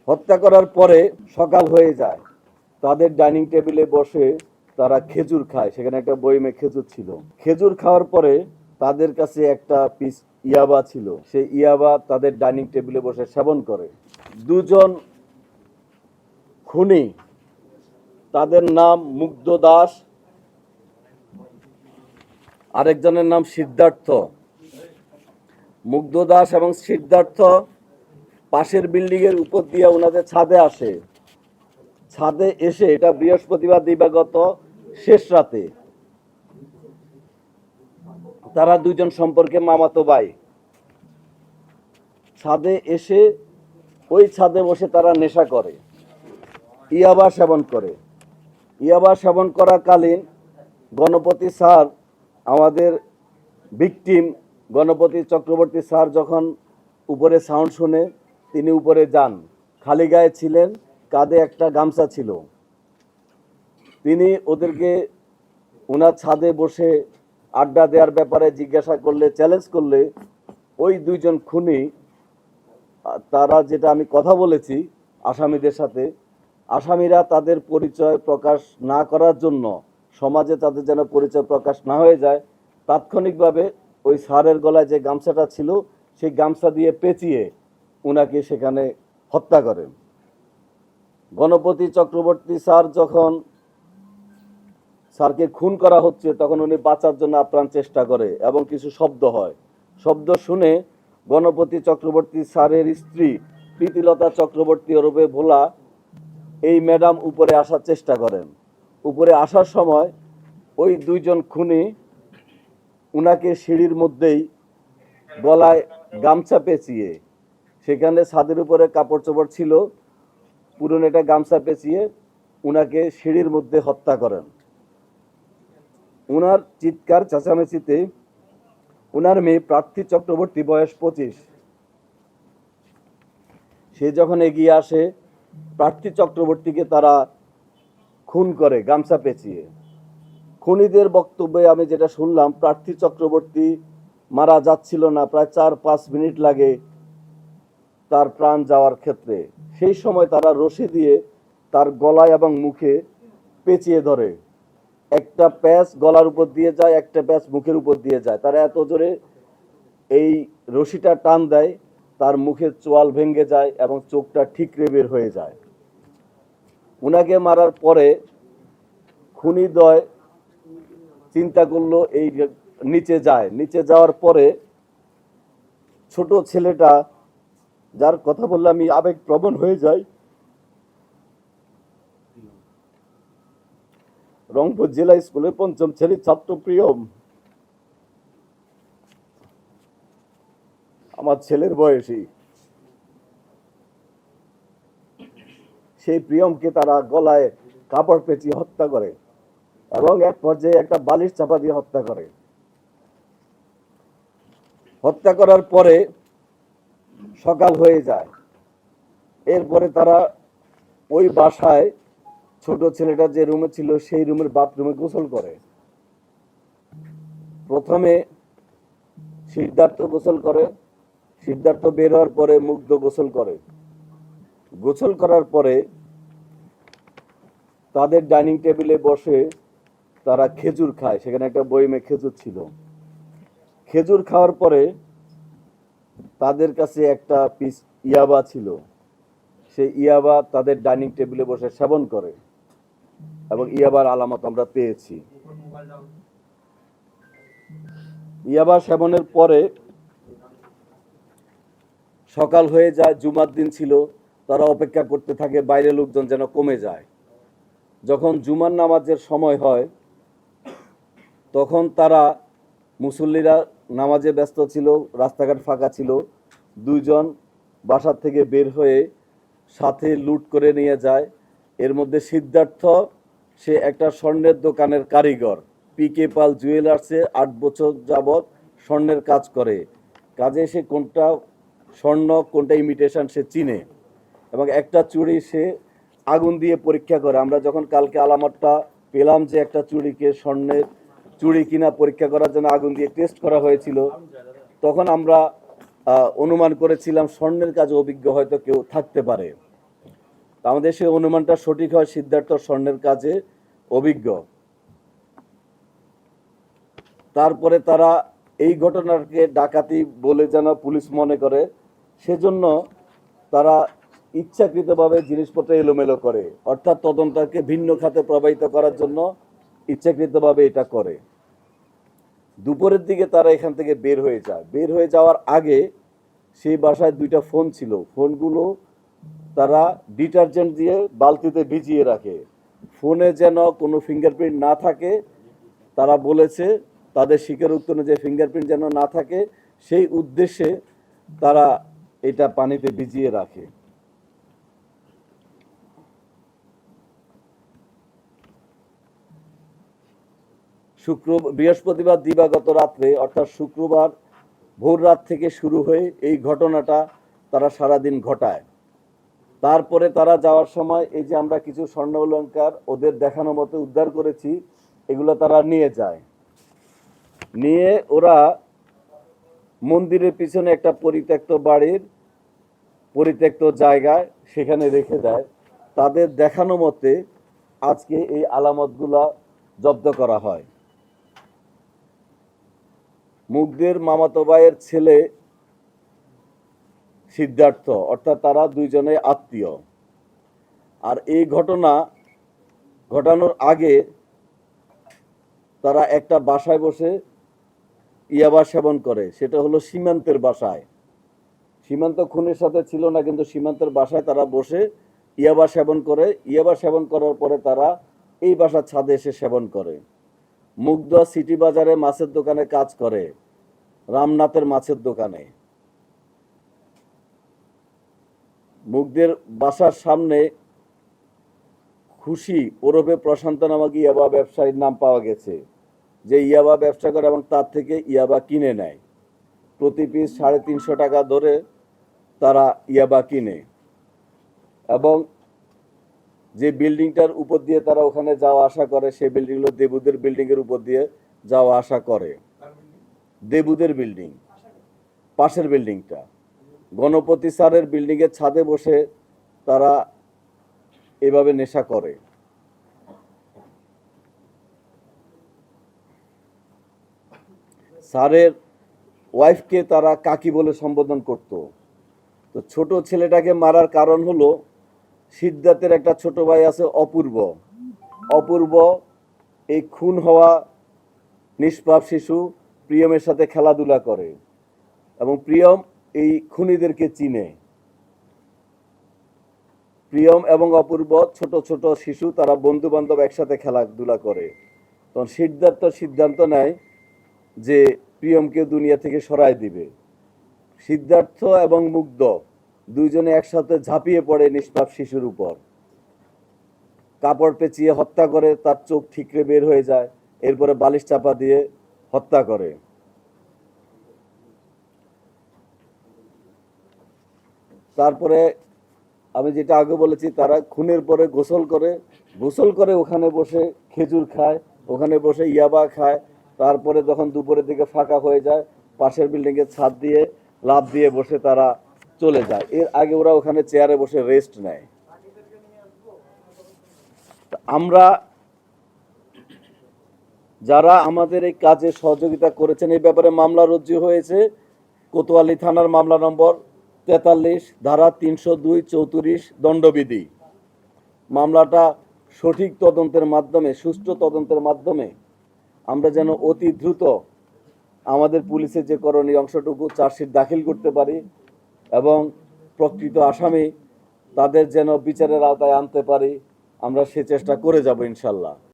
হত্যা করার পরে সকাল হয়ে যায়, তাদের ডাইনিং টেবিলে বসে তারা খেজুর খায়। সেখানে একটা বইমে খেজুর ছিল। খেজুর খাওয়ার পরে তাদের কাছে একটা পিস ইয়াবা ছিল, সেই ইয়াবা তাদের ডাইনিং টেবিলে বসে সেবন করে। দুজন খুনি, তাদের নাম মুগ্ধ দাস, আরেকজনের নাম সিদ্ধার্থ। মুগ্ধ দাস এবং সিদ্ধার্থ পাশের বিল্ডিং এর উপর দিয়ে ওনাদের ছাদে আসে। ছাদে এসে, এটা বৃহস্পতিবার দিবাগত শেষ রাতে, তারা দুইজন সম্পর্কে মামাতো ভাই। ছাদে এসে ওই ছাদে বসে তারা নেশা করে, ইয়াবা সেবন করে। ইয়াবা সেবন করাকালীন গণপতি স্যার, আমাদের ভিকটিম গণপতি চক্রবর্তী স্যার যখন উপরে সাউন্ড শুনে তিনি উপরে যান। খালি গায়ে ছিলেন, কাঁধে একটা গামছা ছিল। তিনি ওদেরকে ওনার ছাদে বসে আড্ডা দেওয়ার ব্যাপারে জিজ্ঞাসা করলে, চ্যালেঞ্জ করলে, ওই দুইজন খুনি, তারা যেটা আমি কথা বলেছি আসামিদের সাথে, আসামিরা তাদের পরিচয় প্রকাশ না করার জন্য, সমাজে তাদের যেন পরিচয় প্রকাশ না হয়ে যায়, তাৎক্ষণিকভাবে ওই স্যারের গলায় যে গামছাটা ছিল সেই গামছা দিয়ে পেঁচিয়ে উনাকে সেখানে হত্যা করেন। গণপতি চক্রবর্তী স্যার যখন স্যারকে খুন করা হচ্ছে তখন উনি বাঁচার জন্য আপ্রাণ চেষ্টা করে এবং কিছু শব্দ হয়। শব্দ শুনে গণপতি চক্রবর্তী স্যারের স্ত্রী প্রীতিলতা চক্রবর্তী ওরফে ভোলা, এই ম্যাডাম উপরে আসার চেষ্টা করেন। উপরে আসার সময় ওই দুইজন খুনি উনাকে সিঁড়ির মধ্যেই গলায় গামছা পেঁচিয়ে, সেখানে ছাদের উপরে কাপড় চোপড় ছিল, পুরনো একটা গামছা পেঁচিয়ে উনাকে সিঁড়ির মধ্যে হত্যা করেন। উনার চিৎকার চেঁচামেচিতে উনার মেয়ে প্রার্থী চক্রবর্তী, বয়স 25, সে যখন এগিয়ে আসে, প্রার্থী চক্রবর্তীকে তারা খুন করে গামছা পেঁচিয়ে। খুনিদের বক্তব্যে আমি যেটা শুনলাম, প্রার্থী চক্রবর্তী মারা যাচ্ছিল না, প্রায় 4-5 মিনিট লাগে তার প্রাণ যাওয়ার ক্ষেত্রে। সেই সময় তারা রশি দিয়ে তার গলায় এবং মুখে পেঁচিয়ে ধরে। একটা প্যাচ গলার উপর দিয়ে যায়, একটা প্যাচ মুখের উপর দিয়ে যায়। তারা এত জোরে এই রশিটা টান দেয়, তার মুখের চোয়াল ভেঙে যায় এবং চোখটা ঠিকরে বের হয়ে যায়। উনাকে মারার পরে খুনিদ্বয় চিন্তা করলো এই নিচে যায়। নিচে যাওয়ার পরে ছোট ছেলেটা, যার কথা বললে আমি আবেগপ্রবণ হয়ে যাই, রংপুর জেলা স্কুলের 5ম শ্রেণীর ছাত্র প্রিয়ম, আমার ছেলের বয়সী, সেই প্রিয়মকে তারা গলায় কাপড় পেঁচিয়ে হত্যা করে এবং এক পর্যায়ে একটা বালিশ চাপা দিয়ে হত্যা করে। হত্যা করার পরে সকাল হয়ে যায়। এরপরে তারা ওই বাসায়, ছোট ছেলেটা যে রুমে ছিল সেই রুমের বাথরুমে গোসল করে। প্রথমে সিদ্ধার্থ গোসল করে, সিদ্ধার্থ বের হওয়ার পরে মুগ্ধ গোসল করে। গোসল করার পরে তাদের ডাইনিং টেবিলে বসে তারা খেজুর খায়। সেখানে একটা বইমে খেজুর ছিল। খেজুর খাওয়ার পরে তাদের কাছে একটা পিস ইয়াবা ছিল, সেই ইয়াবা তাদের ডাইনিং টেবিলে বসে সেবন করে এবং ইয়াবার আলামত আমরা পেয়েছি। ইয়াবা সেবনের পরে সকাল হয়ে যায়, জুমার দিন ছিল, তারা অপেক্ষা করতে থাকে বাইরে লোকজন যেন কমে যায়। যখন জুমার নামাজের সময় হয় তখন তারা, মুসল্লিরা নামাজে ব্যস্ত ছিল, রাস্তাঘাট ফাঁকা ছিল, দুইজন বাসার থেকে বের হয়ে সাথে লুট করে নিয়ে যায়। এর মধ্যে সিদ্ধার্থ, সে একটা স্বর্ণের দোকানের কারিগর, পিকে পাল জুয়েলার্সে 8 বছর যাবৎ স্বর্ণের কাজ করে। কাজে সে কোনটা স্বর্ণ কোনটা ইমিটেশন সে চিনে এবং একটা চুড়ি সে আগুন দিয়ে পরীক্ষা করে। আমরা যখন কালকে আলামতটা পেলাম যে একটা চুড়িকে স্বর্ণের চুড়ি কিনা পরীক্ষা করার জন্য আগুন দিয়ে টেস্ট করা হয়েছিল, তখন আমরা অনুমান করেছিলাম স্বর্ণের কাজে অভিজ্ঞ হয়তো কেউ থাকতে পারে। আমাদের সেই অনুমানটা সঠিক হয়, সিদ্ধার্থ স্বর্ণের কাজে অভিজ্ঞ। তারপরে তারা এই ঘটনাকে ডাকাতি বলে যেন পুলিশ মনে করে, সেজন্য তারা ইচ্ছাকৃতভাবে জিনিসপত্র এলোমেলো করে, অর্থাৎ তদন্তকে ভিন্ন খাতে প্রবাহিত করার জন্য ইচ্ছাকৃতভাবে এটা করে। দুপুরের দিকে তারা এখান থেকে বের হয়ে যায়। বের হয়ে যাওয়ার আগে সেই বাসায় 2টা ফোন ছিল, ফোনগুলো তারা ডিটারজেন্ট দিয়ে বালতিতে ভিজিয়ে রাখে, ফোনে যেন কোনো ফিঙ্গারপ্রিন্ট না থাকে। তারা বলেছে তাদের স্বীকারোক্তি অনুযায়ী ফিঙ্গারপ্রিন্ট যেন না থাকে, সেই উদ্দেশ্যে তারা এটা পানিতে ভিজিয়ে রাখে। বৃহস্পতিবার দিবাগত রাত্রে, অর্থাৎ শুক্রবার ভোর রাত থেকে শুরু হয়ে এই ঘটনাটা তারা সারাদিন ঘটায়। তারপরে তারা যাওয়ার সময় এই যে আমরা কিছু স্বর্ণ অলংকার ওদের দেখানো মতো উদ্ধার করেছি, এগুলো তারা নিয়ে যায়। নিয়ে ওরা মন্দিরের পিছনে একটা পরিত্যক্ত বাড়ির পরিত্যক্ত জায়গায় সেখানে রেখে দেয়। তাদের দেখানো মতে আজকে এই আলামতগুলা জব্দ করা হয়। মুগ্ধের মামাতো ভাইয়ের ছেলে সিদ্ধার্থ, অর্থাৎ তারা দুইজনে আত্মীয়। আর এই ঘটনা ঘটানোর আগে তারা একটা বাসায় বসে ইয়াবা সেবন করে, সেটা হলো সীমান্তের বাসায়। সীমান্ত খুনের সাথে ছিল না, কিন্তু সীমান্তের বাসায় তারা বসে ইয়াবা সেবন করে। ইয়াবা সেবন করার পরে তারা এই বাসার ছাদে এসে সেবন করে। মুগ্ধ সিটি বাজারে মাছের দোকানে কাজ করে, রামনাথের মাছের দোকানে। মুগ্ধের বাসার সামনে খুশি ওরফে প্রশান্ত নামক ইয়াবা ব্যবসায়ীর নাম পাওয়া গেছে, যে ইয়াবা ব্যবসা করে এবং তার থেকে ইয়াবা কিনে নেয়। প্রতি পিস 350 টাকা ধরে তারা ইয়াবা কিনে। এবং যে বিল্ডিংটার উপর দিয়ে তারা ওখানে যাওয়া আসা করে, সেই বিল্ডিং হলো দেবুদের বিল্ডিংয়ের উপর দিয়ে যাওয়া আসা করে। দেবুদের বিল্ডিং, পাশের বিল্ডিংটা গণপতি স্যারের বিল্ডিংয়ের ছাদে বসে তারা এভাবে নেশা করে। স্যারের ওয়াইফকে তারা কাকি বলে সম্বোধন করত। তো ছোট ছেলেটাকে মারার কারণ হলো সিদ্ধার্থের একটা ছোট ভাই আছে অপূর্ব। অপূর্ব এই খুন হওয়া নিষ্পাপ শিশু প্রিয়মের সাথে খেলাধুলা করে এবং প্রিয়ম এই খুনিদেরকে চিনে। প্রিয়ম এবং অপূর্ব ছোট ছোট শিশু, তারা বন্ধু বান্ধব একসাথে খেলাধুলা করে। তখন সিদ্ধার্থ সিদ্ধান্ত নেয় যে প্রিয়মকে দুনিয়া থেকে সরাই দিবে। সিদ্ধার্থ এবং মুগ্ধ দুইজনে একসাথে ঝাঁপিয়ে পড়ে নিষ্পাপ শিশুর উপর, কাপড় পেঁচিয়ে হত্যা করে, তার চোখ ঠিকরে বের হয়ে যায়, এরপরে বালিশ চাপা দিয়ে হত্যা করে। তারপরে আমি যেটা আগে বলেছি, তারা খুনের পরে গোসল করে ওখানে বসে খেজুর খায়, ওখানে বসে ইয়াবা খায়। তারপরে যখন দুপুরের দিকে ফাঁকা হয়ে যায়, পাশের বিল্ডিংয়ের ছাদ দিয়ে লাফ দিয়ে বসে তারা চলে যায়। এর আগে ওরা ওখানে চেয়ারে বসে রেস্ট নেয়। আমরা যারা আমাদের এই কাজে সহযোগিতা করেছেন, এই ব্যাপারে মামলা রুজু হয়েছে কোতোয়ালি থানার মামলা নম্বর 43 ধারা 302-34 দণ্ডবিধি। মামলাটা সঠিক তদন্তের মাধ্যমে, সুষ্ঠু তদন্তের মাধ্যমে আমরা যেন অতি দ্রুত আমাদের পুলিশের যে করণীয় অংশটুকু চার্জশিট দাখিল করতে পারি এবং প্রকৃত আসামি তাদের যেন বিচারের আওতায় আনতে পারি, আমরা সে চেষ্টা করে যাব ইনশাল্লাহ।